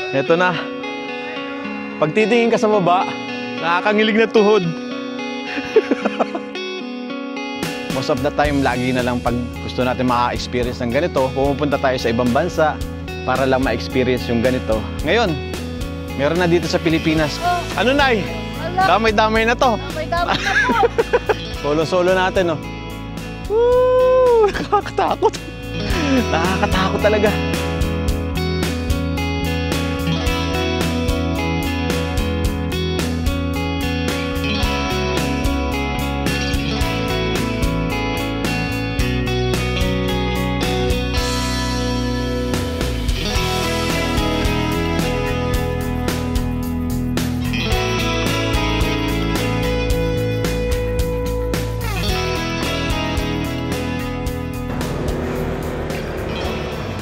Ito na. Pag titingin ka sa baba, nakakangilig na tuhod. Most of the time, lagi na lang pag gusto natin maka-experience ng ganito, pumupunta tayo sa ibang bansa para lang ma-experience yung ganito. Ngayon, meron na dito sa Pilipinas. Ano, Nay? Damay-damay na to. Damay-damay na po. Solo-solo natin, oh. Woo! Nakakatakot. Nakakatakot talaga.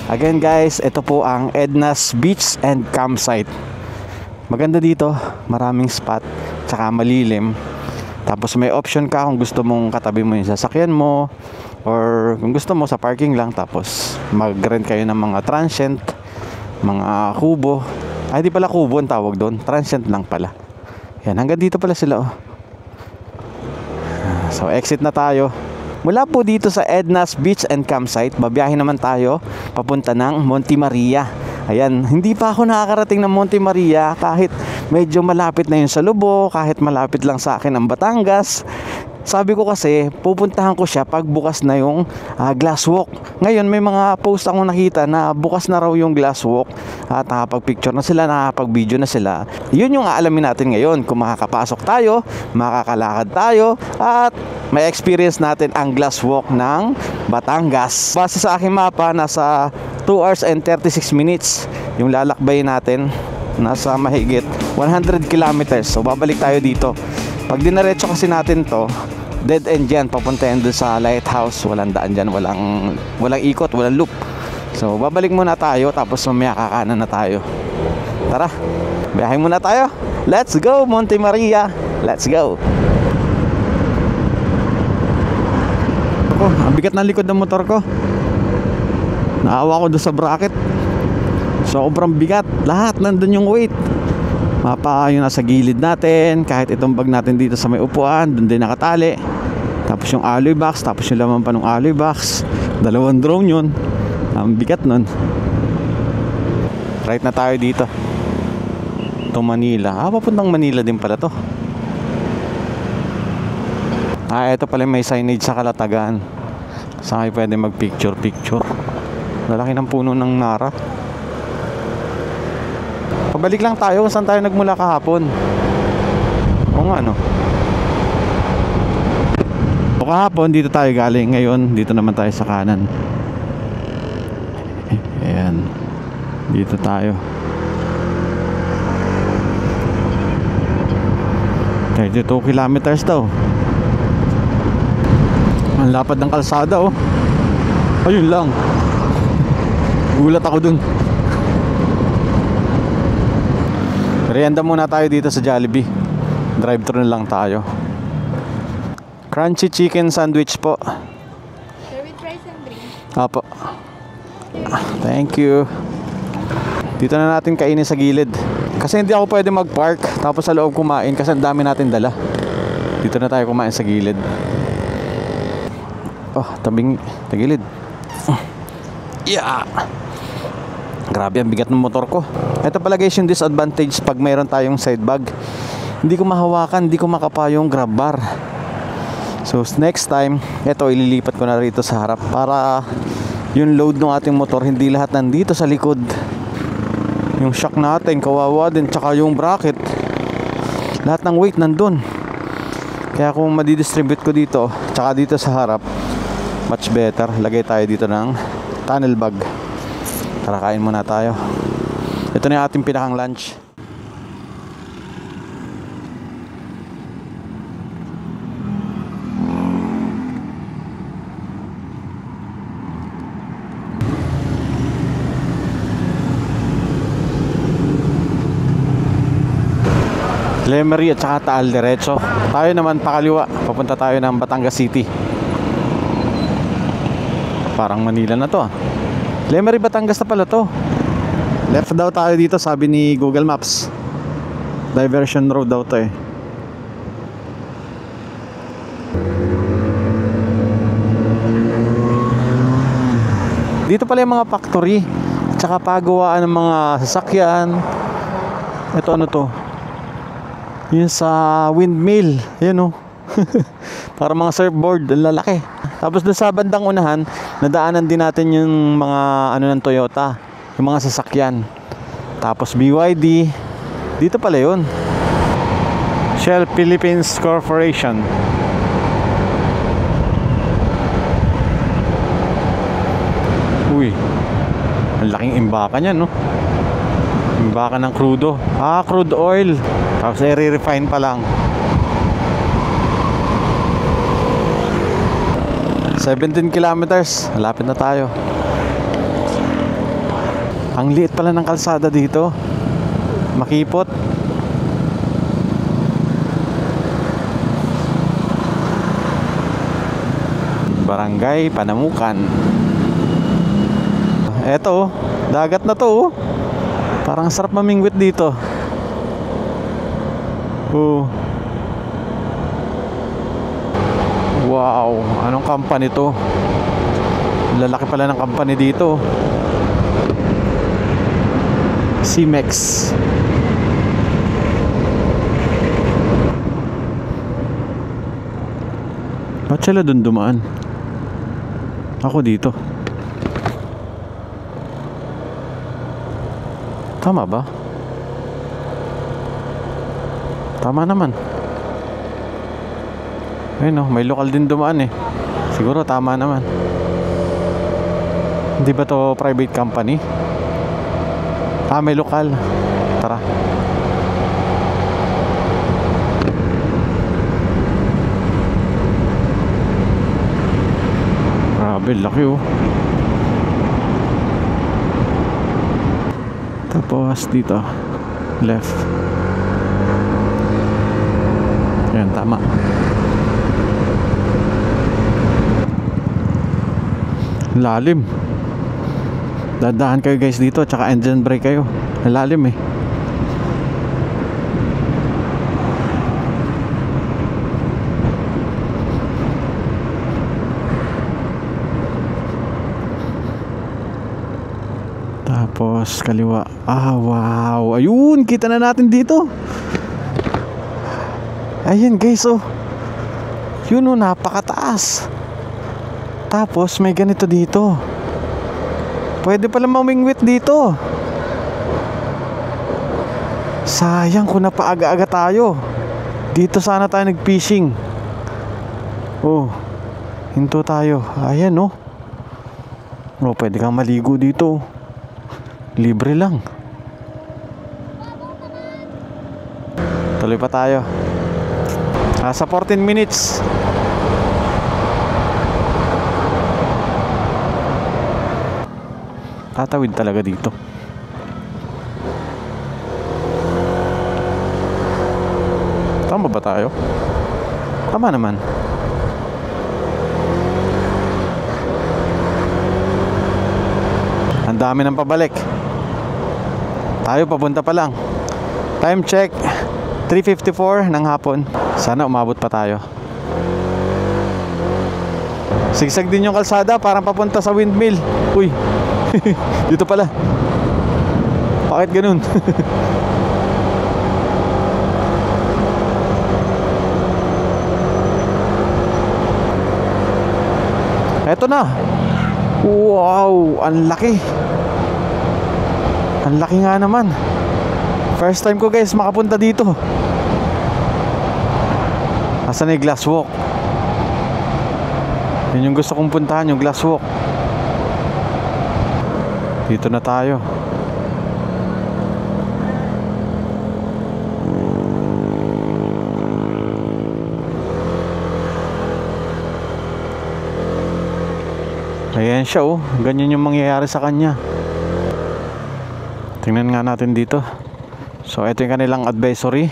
Again guys, ito po ang Edna's Beach and Campsite. Maganda dito, maraming spot, tsaka malilim. Tapos may option ka kung gusto mong katabi mo yung sasakyan mo, or kung gusto mo sa parking lang. Tapos mag-rent kayo ng mga transient, mga kubo. Ay di pala kubo ang tawag doon, transient lang pala. Yan, hanggang dito pala sila, oh. So exit na tayo. Mula po dito sa Edna's Beach and Campsite, babiyahin naman tayo papunta ng Monte Maria. Ayan, hindi pa ako nakakarating ng Monte Maria kahit medyo malapit na yun sa Lubok, kahit malapit lang sa akin ang Batangas. Sabi ko kasi, pupuntahan ko siya pag bukas na yung glass walk. Ngayon, may mga post akong nakita na bukas na raw yung glass walk at nakapag-picture na sila, nakapag-video na sila. Yun yung aalamin natin ngayon, kung makakapasok tayo, makakalakad tayo, at may experience natin ang glass walk ng Batangas. Base sa aking mapa, nasa 2 hours and 36 minutes yung lalakbayin natin, nasa mahigit 100 kilometers. So babalik tayo dito. Pag dinaretso kasi natin to, dead end dyan, papunta yan doon sa lighthouse. Walang daan dyan, walang ikot, walang loop. So babalik muna tayo, tapos mamaya kakanan na tayo. Tara, biyahin muna tayo. Let's go Monte Maria. Let's go. Ang bigat ng likod ng motor ko. Naawa ko doon sa bracket. Sobrang bigat. Lahat nandun yung weight. Mapa yung nasa gilid natin. Kahit itong bag natin dito sa may upuan, doon din nakatali. Tapos yung alloy box, tapos yung laman pa ng alloy box. 2 drone yun. Ang bigat nun. Right na tayo dito. Ito Manila. Papuntang Manila din pala to. Ito pala may signage sa Kalatagan. Saan kayo pwede mag picture. Lalaki ng puno ng nara. Pabalik lang tayo kung saan tayo nagmula kahapon. O nga no. O kahapon dito tayo galing. Ngayon dito naman tayo sa kanan. Ayan. Dito tayo. 32 kilometers daw. Ang lapad ng kalsada, oh. Ayun lang. Gulat ako dun. Merienda muna tayo dito sa Jollibee. Drive-thru na lang tayo. Crunchy chicken sandwich po. Sir, with rice and drink. Apo. Thank you. Dito na natin kainin sa gilid. Kasi hindi ako pwede mag-park tapos sa loob kumain kasi ang dami natin dala. Dito na tayo kumain sa gilid. Oh, tagilid. Yeah. Grabe ang bigat ng motor ko. Ito pala guys yung disadvantage pag mayroon tayong side bag. Hindi ko mahawakan, hindi ko makapa yung grab bar. So next time, ito ililipat ko na rito sa harap para yung load ng ating motor hindi lahat nandito sa likod. Yung shock natin, kawawa din, tsaka yung bracket. Lahat ng weight nandun. Kaya kung madidistribute ko dito, tsaka dito sa harap, much better. Lagay tayo dito ng tunnel bag. Tara, kain muna tayo. Ito na yung ating pinakang lunch. Lemery at saka Taal diretso. Tayo naman pakaliwa, papunta tayo ng Batangas City. Parang Manila na to ah. Lemery, Batangas na pala to. Left daw tayo dito, sabi ni Google Maps. Diversion road daw to eh. Dito pala yung mga factory, tsaka pagawaan ng mga sasakyan. Ito ano to? Yun sa windmill. Yan oh. Para mga surfboard, ang lalaki. Tapos doon sa bandang unahan, nadaanan din natin yung mga ano ng Toyota, yung mga sasakyan. Tapos BYD. Dito pala yun. Shell Philippines Corporation. Uy, ang laking imbaka niyan, no? Imbaka ng crudo. Ah, crude oil. Tapos i-refine pa lang. 17 kilometers. Malapit na tayo. Ang liit pala ng kalsada dito. Makipot. Barangay Panamukan. Eto, dagat na to. Parang sarap mamingwit dito. Wow, anong company to? Lalaki pala ng company dito. Cimex. Ba't sila dun dumaan? Ako dito. Tama ba? Tama naman. Ayun oh, may lokal din dumaan eh. Siguro tama naman. Hindi ba to private company? Ah, may lokal. Tara. Grabe, laki oh. Tapos dito left. Yan, tama. Lalim. Dadahan kayo guys dito, tsaka engine brake kayo. Lalim eh. Tapos kaliwa. Ah, wow. Ayun, kita na natin dito. Ayan guys oh. Yun oh, napakataas. Tapos may ganito dito. Pwede pala mamingwit dito. Sayang kung napaaga-aga tayo. Dito sana tayo nag-fishing. Oh, hinto tayo. Ayan oh. Oh, pwede kang maligo dito. Libre lang. Tuloy pa tayo. Sa 14 minutes. Tatawid talaga dito. Tama ba tayo? Tama naman. Ang dami ng pabalik. Tayo papunta pa lang. Time check 3:54 ng hapon. Sana umabot pa tayo. Sigsag din yung kalsada, parang papunta sa windmill. Uy. Dito pala. Bakit ganun? Eto na. Wow, ang laki. Ang laki nga naman. First time ko guys makapunta dito. Asan yung glass walk? Yun yung gusto kong puntahan, yung glass walk. Dito na tayo. Ayan siya oh. Ganyan yung mangyayari sa kanya. Tingnan nga natin dito. So ito yung kanilang advisory.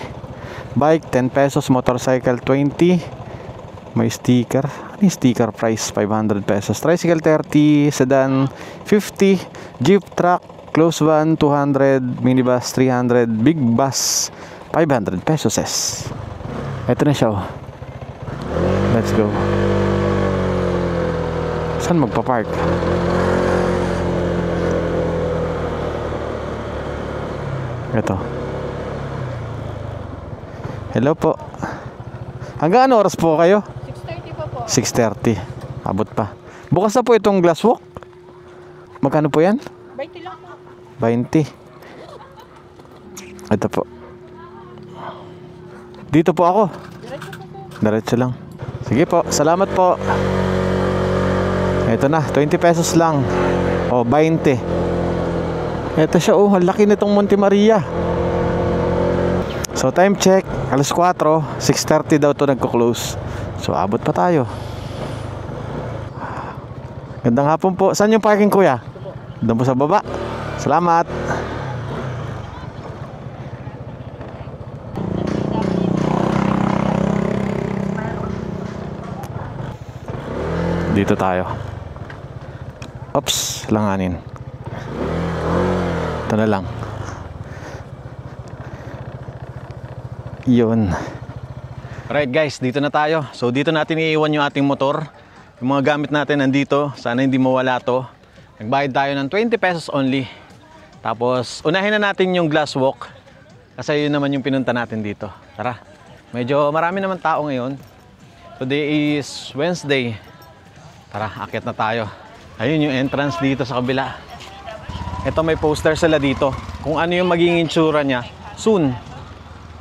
Bike 10 pesos, motorcycle 20. May sticker. Ano yung sticker price? 500 pesos. Tricycle 30, sedan 50, jeep truck Close van, 200. Minibus, 300. Big bus, 500 pesos. Ito na siya, oh. Let's go. Saan magpa-park? Ito. Hello po. Hanggang ano oras po kayo? 6:30 pa po. 6:30. Abot pa. Bukas na po itong glass walk. Magkano po yan? 20 lang po. 20. Ito po. Dito po ako. Diretso po po. Diretso lang. Sige po. Salamat po. Ito na. 20 pesos lang. O, 20. Ito siya. Oh, ang laki nitong Monte Maria. So, time check. Alas 4. 6:30 daw to nagko-close. So, abot pa tayo. Gandang hapon po. Saan yung parking, kuya? Doon po sa baba. Salamat. Dito tayo. Oops, langanin. Ito na lang. Yun. Alright guys, dito na tayo. So dito natin iiwan yung ating motor. Yung mga gamit natin nandito. Sana hindi mawala to. Nagbayad tayo ng 20 pesos only. Tapos unahin na natin yung glass walk. Kasi yun naman yung pinunta natin dito. Tara. Medyo marami naman tao ngayon. Today is Wednesday. Tara, akyat na tayo. Ayun yung entrance dito sa kabila. Ito may poster sila dito. Kung ano yung magiging itsura niya soon.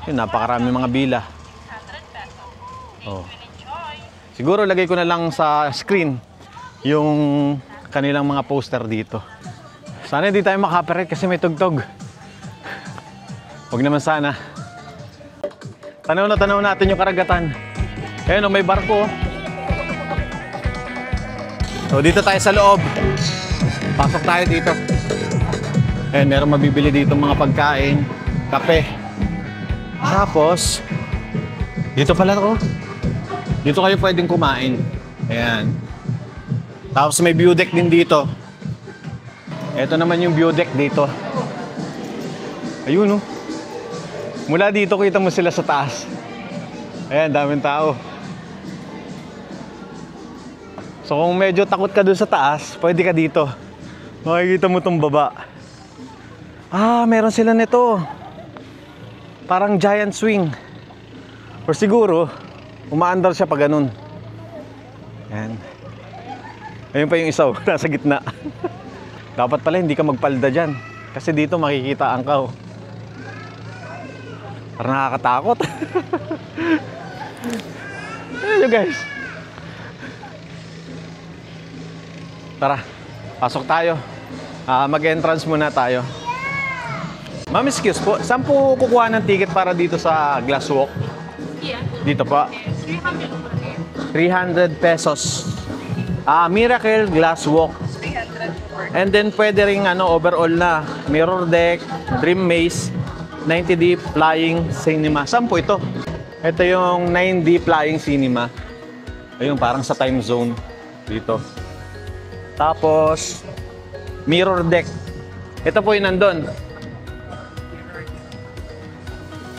Yun, napakarami mga bila. Oh. Siguro lagay ko na lang sa screen yung kanilang mga poster dito. Sana hindi tayo makaparet kasi may tugtog. Huwag naman sana. Tanaw natin yung karagatan. Ayun, may barko. So dito tayo sa loob. Pasok tayo dito. Ayun, meron mabibili dito mga pagkain, kape. Tapos dito pala to. Dito kayo pwedeng kumain. Ayan. Tapos may view deck din dito. Ito naman yung view deck dito. Ayun, oh. Mula dito kita mo sila sa taas. Ayan, daming tao. So kung medyo takot ka dun sa taas, pwede ka dito. Makikita mo tong baba. Ah, meron sila nito. Parang giant swing. Or siguro, umaandar siya pa ganun. Ayan. Ayun pa yung isaw, nasa gitna. Dapat pala hindi ka magpalda dyan. Kasi dito makikita ang kao. Parang nakakatakot. Ayun guys. Tara, pasok tayo. Mag-entrance muna tayo. Ma'am, excuse po, saan po kukuha ng ticket para dito sa glass walk? Dito po. 300 pesos. Miracle Glass Walk. And then pwede ring overall na mirror deck, dream maze, 90D flying cinema. Saan po ito? Ito yung 9D flying cinema. Ayun, parang sa time zone dito. Tapos mirror deck. Ito po yung nandun.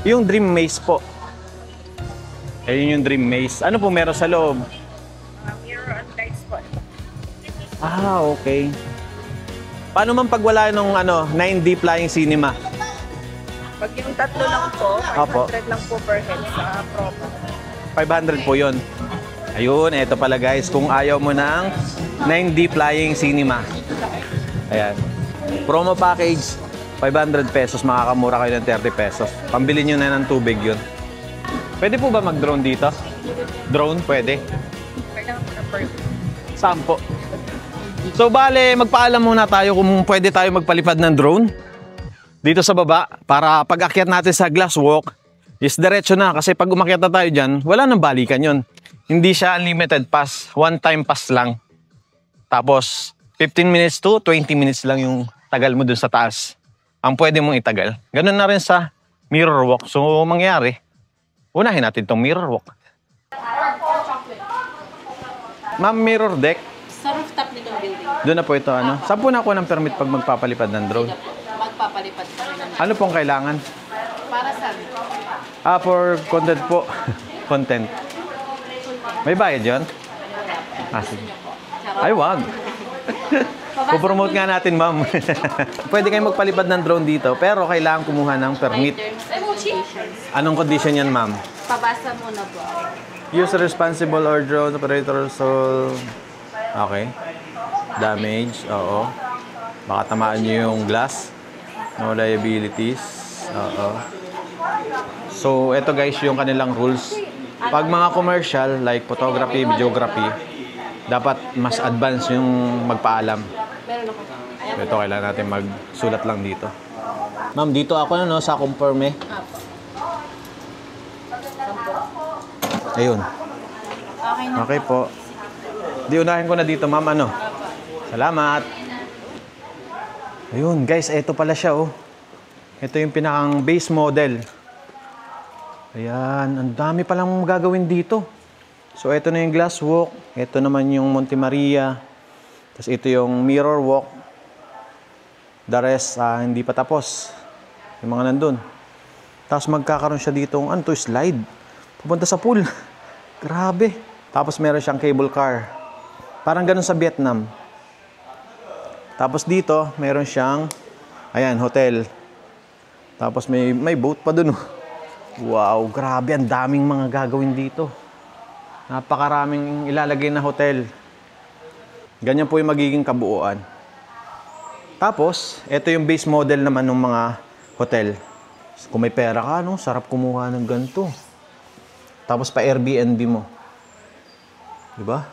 Yung dream maze po. Ayun yung dream maze. Ano po meron sa loob? Mirror and lights po. Okay. Paano man pag wala nung 9D flying cinema? Pag yung tatlo lang po, 500 lang po per head sa promo. 500 po yun. Ayun, eto pala guys. Kung ayaw mo ng 9D flying cinema. Ayan. Promo package, 500 pesos. Makakamura kayo ng 30 pesos. Pambili nyo na ng tubig yun. Pwede po ba mag-drone dito? Drone, pwede. Pwede lang po na per head. Saan po? So bale, magpaalam muna tayo kung pwede tayo magpalipad ng drone dito sa baba para pag akyat natin sa glass walk is diretso na kasi pag umakyat na tayo dyan, wala nang balikan yun. Hindi siya unlimited pass, one time pass lang. Tapos 15 minutes to 20 minutes lang yung tagal mo dun sa taas. Ang pwede mong itagal. Ganun na rin sa mirror walk. So mangyari, unahin natin tong mirror walk. Ma'am, mirror deck. Sa rooftop nitong building. Doon na po ito, ano? Saan po na ako ng permit pag magpapalipad ng drone? Magpapalipad pa rin naman. Ano pong kailangan? Para saan? For content po. Content. May bayad yun? Sige. Ay, wag. Pupromote nga natin, ma'am. Pwede kayong magpalipad ng drone dito, pero kailangan kumuha ng permit. Anong condition yan, ma'am? Pabasa muna po. User responsible or drone operator, so... Okay. Damage, oo. Baka tamaan nyo yung glass. No liabilities. Oo. So, ito guys yung kanilang rules. Pag mga commercial, like photography, videography, dapat mas advance yung magpaalam. Meron ako. Ito, kailangan natin magsulat lang dito. Ma'am, dito ako na, no, sa confirm eh. Ayun. Okay na. Okay po. Di unahin ko na dito, ma'am, ano. Salamat. Ayun, guys, ito pala siya, oh. Ito yung pinakang base model. Ayan, ang dami palang gagawin dito. So, ito na yung glass walk. Ito naman yung Monte Maria. Tapos, ito yung mirror walk. The rest, hindi pa tapos. Yung mga nandun. Tapos, magkakaroon siya dito, ano to, slide. Pupunta sa pool. Grabe. Tapos, meron siyang cable car. Parang ganun sa Vietnam. Tapos, dito, meron siyang, ayan, hotel. Tapos, may boat pa dun. Wow, grabe. Ang daming mga gagawin dito. Napakaraming ilalagay na hotel. Ganyan po yung magiging kabuuan. Tapos, ito yung base model naman ng mga hotel. Kung may pera ka, no, sarap kumuha ng ganito. Tapos pa Airbnb mo. Diba?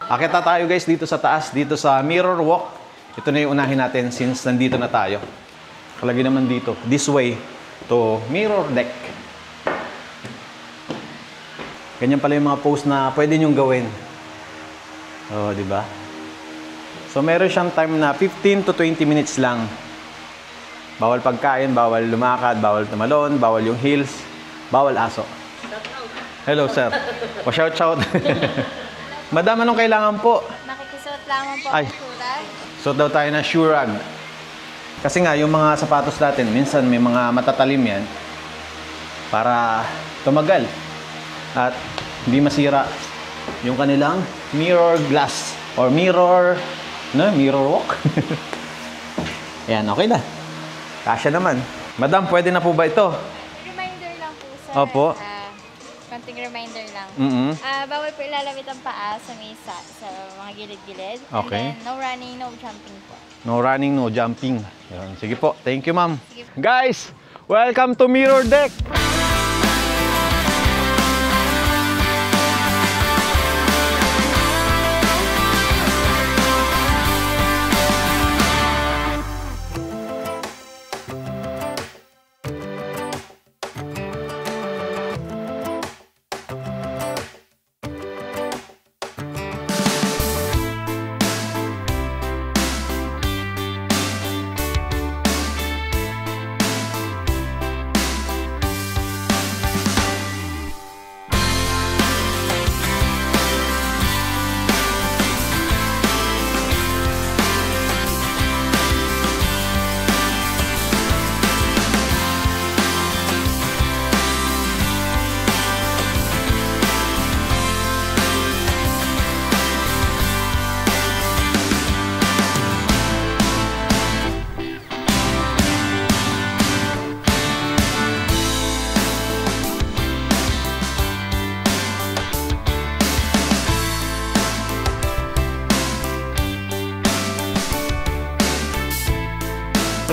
Akita tayo guys dito sa taas, dito sa mirror walk. Ito na yung unahin natin since nandito na tayo. Kalagay naman dito, this way to mirror deck. Ganyan pala yung mga pose na pwede nyong gawin. Oh, di ba? So, meron siyang time na 15 to 20 minutes lang. Bawal pagkain, bawal lumakad, bawal tumalon, bawal yung heels, bawal aso. Hello, sir. Shout. Madam, anong kailangan po? Nakikisuot lamang po Ay. ang sulat. Suot daw tayo na shoe rag. Kasi nga, yung mga sapatos natin, minsan may mga matatalim yan para tumagal at hindi masira yung kanilang mirror glass or mirror walk. Ayan, okay na. Kasya naman. Madam, pwede na po ba ito? Reminder lang po, sir. Opo. Konting reminder lang. Mm-hmm. Bawal po ilalawit ang paa sa mesa, sa mga gilid-gilid. Okay. And then, no running, no jumping po. No running, no jumping. Ayan, sige po. Thank you, ma'am. Guys, welcome to Mirror Deck.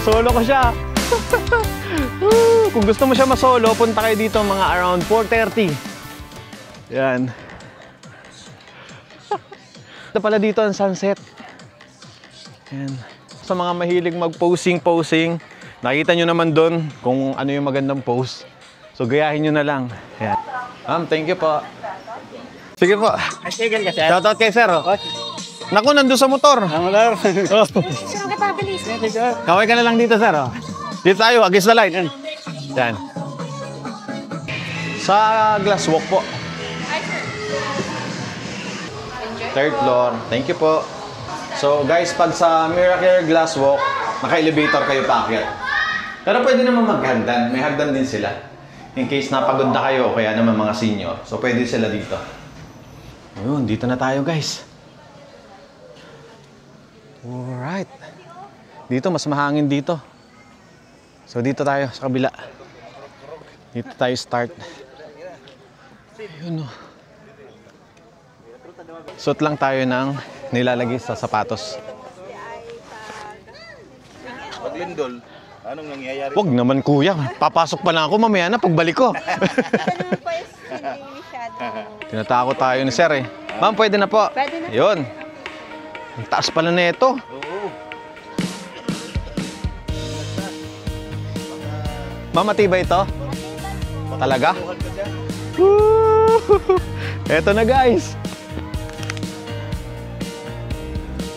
Solo ko siya. Kung gusto mo siya masolo, punta kayo dito mga around 4:30. Yan. Ito pala dito ang sunset. Yan. Sa mga mahilig mag-posing, nakita nyo naman doon kung ano yung magandang pose. So, gayahin nyo na lang. Yan. Ma'am, thank you po. Sige po. Shoutout kay sir. Oh. Naku, nandun sa motor. Motor. Oh. Kaway ka na lang dito, sir. Oh. Dito tayo, against the line. Yan. Sa glass walk po. Third floor. Thank you po. So guys, pag sa Miracle Glass Walk, naka-elevator kayo paakyat. Pero pwede naman maghagdan. May hagdan din sila. In case napagod na kayo o kaya naman mga senior. So pwede sila dito. Ayun, dito na tayo guys. Alright. Dito, mas mahangin dito. So dito tayo sa kabila. Dito tayo start. Ayun o. Suot lang tayo ng nilalagay sa sapatos. Pag lindol, anong nangyayari? Wag naman kuya. Papasok pa na ako mamaya na pagbalik ko. Tinatakot tayo ni sir eh. Ma'am, pwede na po. Pwede na. Yun. Ang taas pala na ito. Oo. Ma'am, matibay ito? Talaga? Bukan ka dyan. Woo! Eto na guys.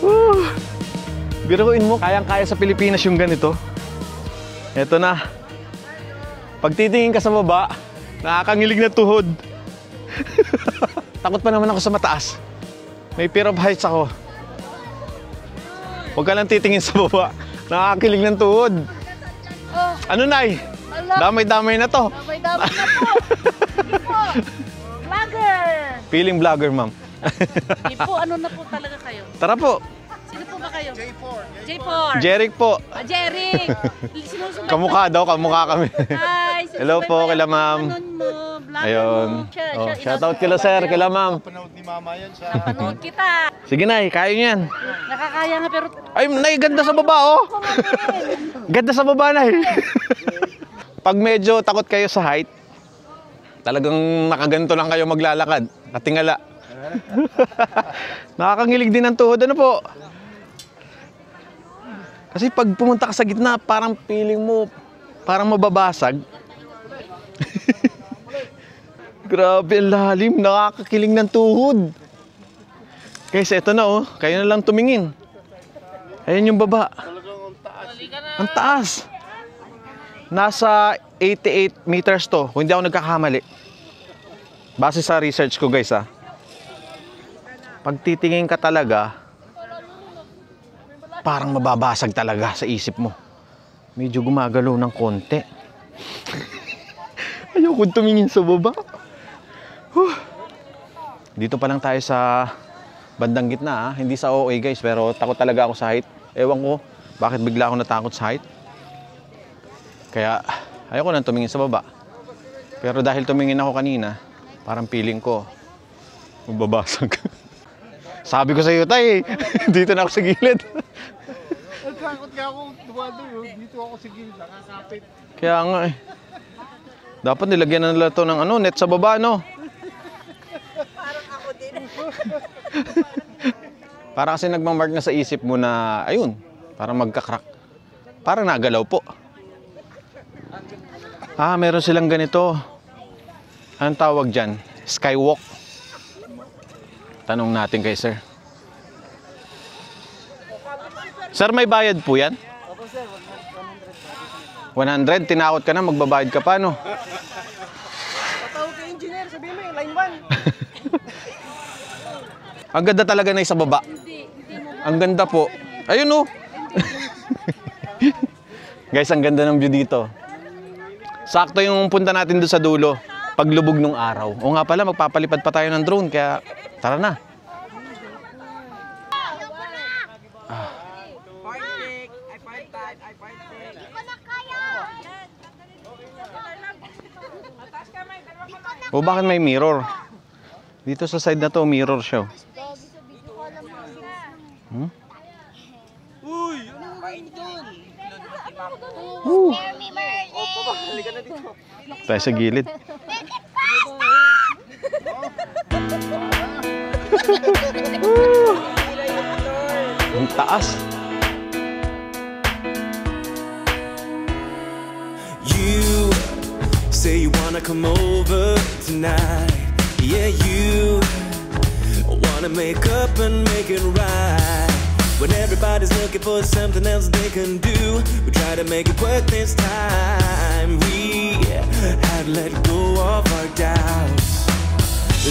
Woo! Biruin mo, kayang-kaya sa Pilipinas yung ganito. Eto na. Pag titingin ka sa baba, nakakangilig na tuhod. Takot pa naman ako sa mataas. May fear of heights ako. Huwag ka lang titingin sa baba. Nakakakilig ng tuhod. Oh, Ano, Nay? Damay-damay na to. damay-damay na po. Hindi po. Vlogger. Feeling vlogger, ma'am. Hindi po, ano na po talaga kayo? Tara po. Sino po ba kayo? J4. Jeric po. Jeric. Sinusumbay Kamukha daw, kamukha kami. Hi. Hello po, kila ma'am. Ayun. Oh, shoutout kila sir, kila ma'am. Panood ni Mama yan sa... Napanood kita. Sige, Nay, kaya nyo yan. Nakakaya nga pero... Ay, Nay, ganda sa baba, oh. Ganda sa baba, Nay. Pag medyo takot kayo sa height, talagang nakaganto lang kayo maglalakad. Katingala. Nakakangilig din ang tuhod. Ano po? Kasi pag pumunta ka sa gitna, parang feeling mo, parang mababasag. Grabe, ang lalim. Nakakakiling ng tuhod. Guys, eto na oh. Kayo na lang tumingin. Ayan yung baba. Ang taas. Nasa 88 meters to. Kung hindi ako nagkakamali. Base sa research ko guys ha. Pag titingin ka talaga, parang mababasag talaga sa isip mo. Medyo gumagalaw ng konti. Ayoko tumingin sa baba. Dito pa lang tayo sa bandang gitna ha. Hindi sa OA guys, pero takot talaga ako sa height. Ewan ko bakit bigla ako natakot sa height. Kaya ayoko nang tumingin sa baba. Pero dahil tumingin ako kanina, parang feeling ko mababasag. Sabi ko sa iyo, Tay, dito na ako sa gilid. Nagkakot nga ako, dumadoy, dito ako sa gilid, nakakapit. Kaya nga eh. Dapat nilagyan na nila ito ng ano, net sa baba, no? Parang ako din. Para kasi nagmamark na sa isip mo na, ayun, parang magkakrak. Parang nagalaw po. Ah, meron silang ganito. Anong tawag dyan? Skywalk. Tanong natin kay sir. Sir, may bayad po yan? Opo sir, 100? Tinakot ka na, magbabayad ka pa, no? Tatawag ka engineer, sabihin mo yung line 1. Ang ganda talaga na sa baba. Ang ganda po. Ayun, no? Guys, ang ganda ng view dito. Sakto yung punta natin doon sa dulo. Paglubog ng araw. O nga pala, magpapalipad pa tayo ng drone, kaya tara na. O bakit may mirror? Dito sa side na to, mirror siya. Hmm? Uy, ano kain doon? Tayo sa gilid. Ang taas. You say you wanna come over tonight. Yeah, you wanna make up and make it right. When everybody's looking for something else they can do, we try to make it work this time. We had let go of our doubts.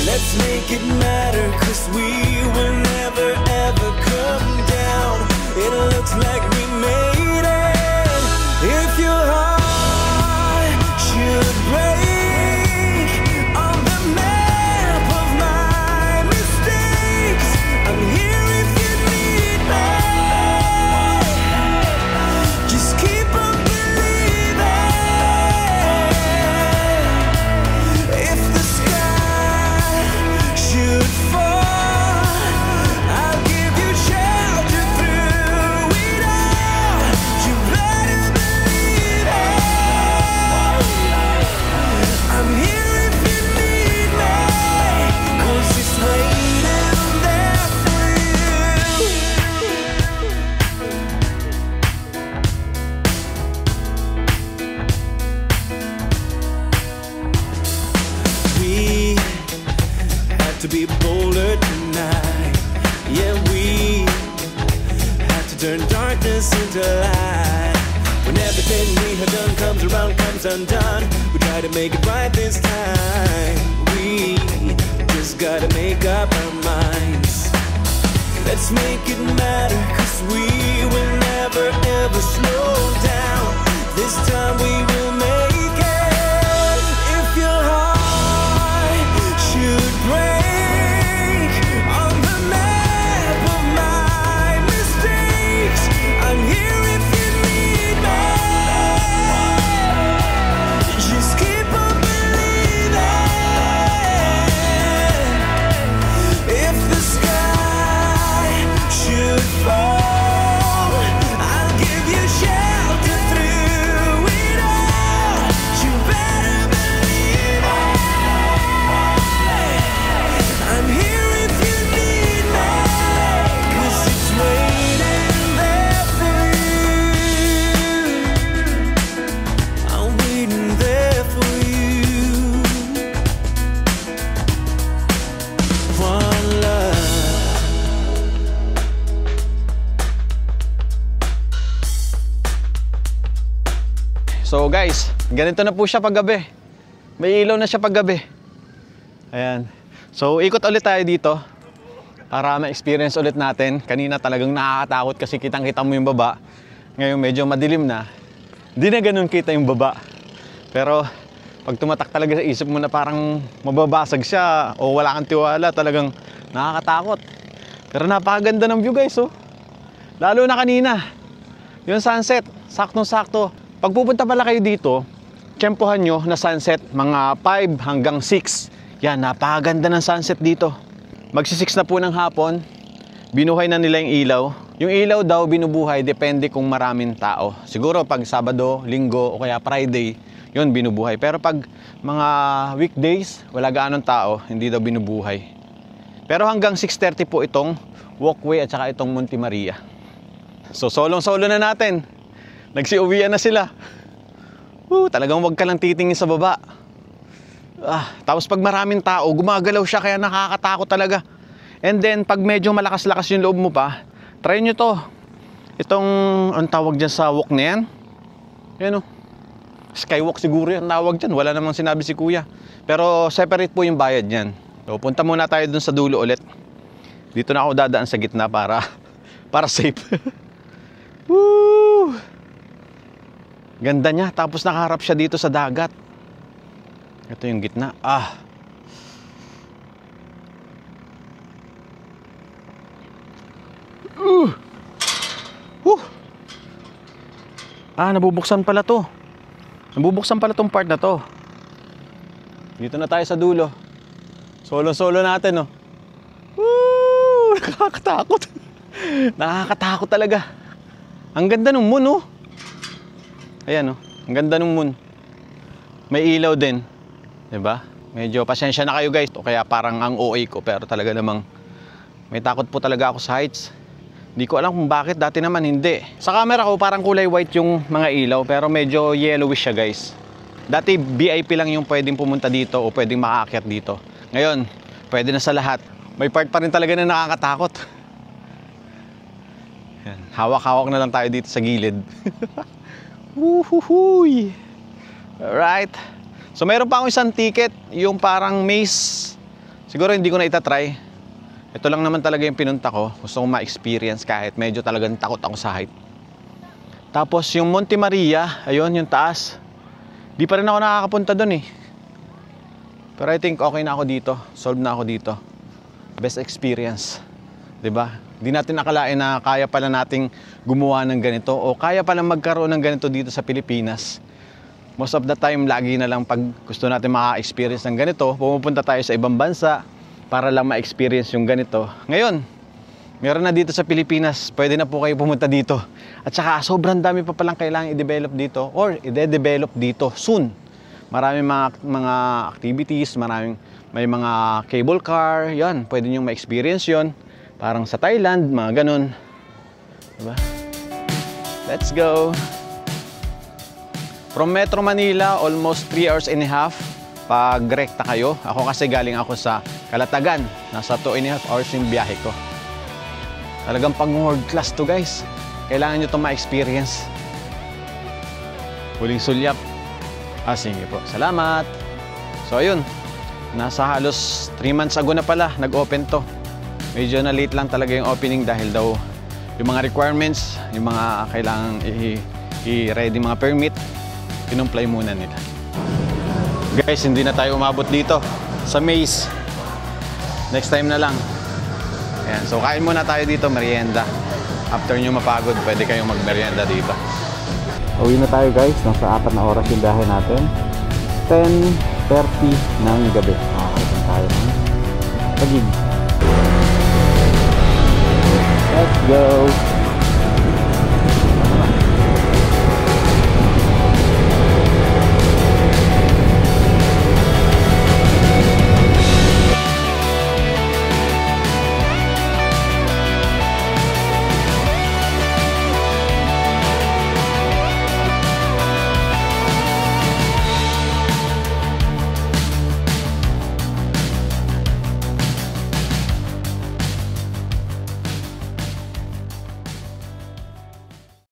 Let's make it matter, 'cause we will never ever come down. It looks like we made it. If your heart should break on the map of my mistakes, I'm here if you need me. Just keep on believing. If the sky should fall, I'll give you shelter through it all. You better believe it. I'm here if you need me, 'cause it's waiting there for you. We have to be bolder tonight. Yeah, we have to turn darkness into light. When everything we have done comes around, comes undone, we try to make it right this time. We just gotta make up our minds. Let's make it matter, 'cause we will never ever slow down. This time we will make it. If your heart should break on the map of my mistakes, I'm here if you need me. Just keep on believing. If the sky should fall, I'll give you shelter through it all. You better believe it. I'm here if you need me, 'cause it's waiting there for you. I'm waiting there for you. One love. So guys, ganito na po siya paggabi. May ilaw na siya paggabi. Ayan. So ikot ulit tayo dito para ma-experience ulit natin. Kanina talagang nakakatakot kasi kitang-kita mo yung baba. Ngayon medyo madilim na. Hindi na ganun kita yung baba. Pero pag tumatak talaga sa isip mo na parang mababasag siya o wala kang tiwala, talagang nakakatakot. Pero napakaganda ng view guys, oh. Lalo na kanina. Yung sunset, saktong-sakto. Pag pupunta pala kayo dito, tiyempohan nyo na sunset, mga 5 hanggang 6. Yan, napakaganda ng sunset dito. Magsi-6 na po ng hapon, binuhay na nila yung ilaw. Yung ilaw daw binubuhay, depende kung maraming tao. Siguro pag Sabado, Linggo, o kaya Friday, yun binubuhay. Pero pag mga weekdays, wala gaanong tao, hindi daw binubuhay. Pero hanggang 6:30 po itong walkway at saka itong Monte Maria. So solong-solo na natin. Nagsiuwian na sila. Talagang wag ka lang titingin sa baba. Tapos pag maraming tao, gumagalaw siya kaya nakakatakot talaga. And then pag medyo malakas-lakas yung loob mo pa, try nyo to. Itong, ang tawag dyan sa walk na yan? Yan o. Skywalk siguro yung tawag dyan. Wala namang sinabi si kuya. Pero separate po yung bayad yan. So punta muna tayo dun sa dulo ulit. Dito na ako dadaan sa gitna para safe. Woo! Ganda niya. Tapos nakaharap siya dito sa dagat. Ito yung gitna. Nabubuksan pala to. Nabubuksan pala tong part na to. Dito na tayo sa dulo. Solo-solo natin, no. Woo! Nakakatakot. Nakakatakot talaga. Ang ganda ng moon, no. Ayan, no. Ang ganda ng moon. May ilaw din. Diba? Medyo pasensya na kayo, guys. O kaya parang ang OA ko. Pero talaga namang may takot po talaga ako sa heights. Hindi ko alam kung bakit. Dati naman hindi. Sa camera ko parang kulay white yung mga ilaw. Pero medyo yellowish siya, guys. Dati VIP lang yung pwedeng pumunta dito o pwedeng makaakyat dito. Ngayon, pwede na sa lahat. May part pa rin talaga na nakakatakot. Yan. Hawak-hawak na lang tayo dito sa gilid. Woohooy! Alright. So meron pa akong isang ticket. Yung parang maze. Siguro hindi ko na itatry. Ito lang naman talaga yung pinunta ko. Gusto kong ma-experience kahit medyo talagang takot ako sa height. Tapos yung Monte Maria, ayun yung taas. Di pa rin ako nakakapunta dun eh. Pero I think okay na ako dito. Solve na ako dito. Best experience. 'Di ba? Di natin nakalain na kaya pala nating gumawa ng ganito o kaya pala magkaroon ng ganito dito sa Pilipinas. Most of the time, lagi na lang pag gusto natin maka-experience ng ganito, pumupunta tayo sa ibang bansa para lang ma-experience yung ganito. Ngayon, meron na dito sa Pilipinas, pwede na po kayo pumunta dito. At saka sobrang dami pa palang kailangan i-develop dito or i-de-develop dito soon. Maraming mga activities, may mga cable car, yan, pwede nyo ma-experience yon. Parang sa Thailand, mga ganun. Diba? Let's go! From Metro Manila, almost 3 hours and a half pag rekta kayo. Ako kasi galing ako sa Calatagan. Nasa 2.5 hours yung biyahe ko. Talagang pang world class to guys. Kailangan nyo ito ma-experience. Huling sulyap. Sige po. Salamat. So ayun. Nasa halos 3 months ago na pala nag-open to. Medyo na late lang talaga yung opening dahil daw yung mga requirements, yung mga kailangan i-ready mga permit, kinumply muna nila. Guys, hindi na tayo umabot dito sa maze. Next time na lang. Ayan, so kain muna tayo dito, merienda. After nyo mapagod, pwede kayong magmerienda dito. Uwi na tayo guys, nasa 4 na oras yung biyahe natin. 10:30 ng gabi. Makakalitan tayo ng Taguig. Let's go!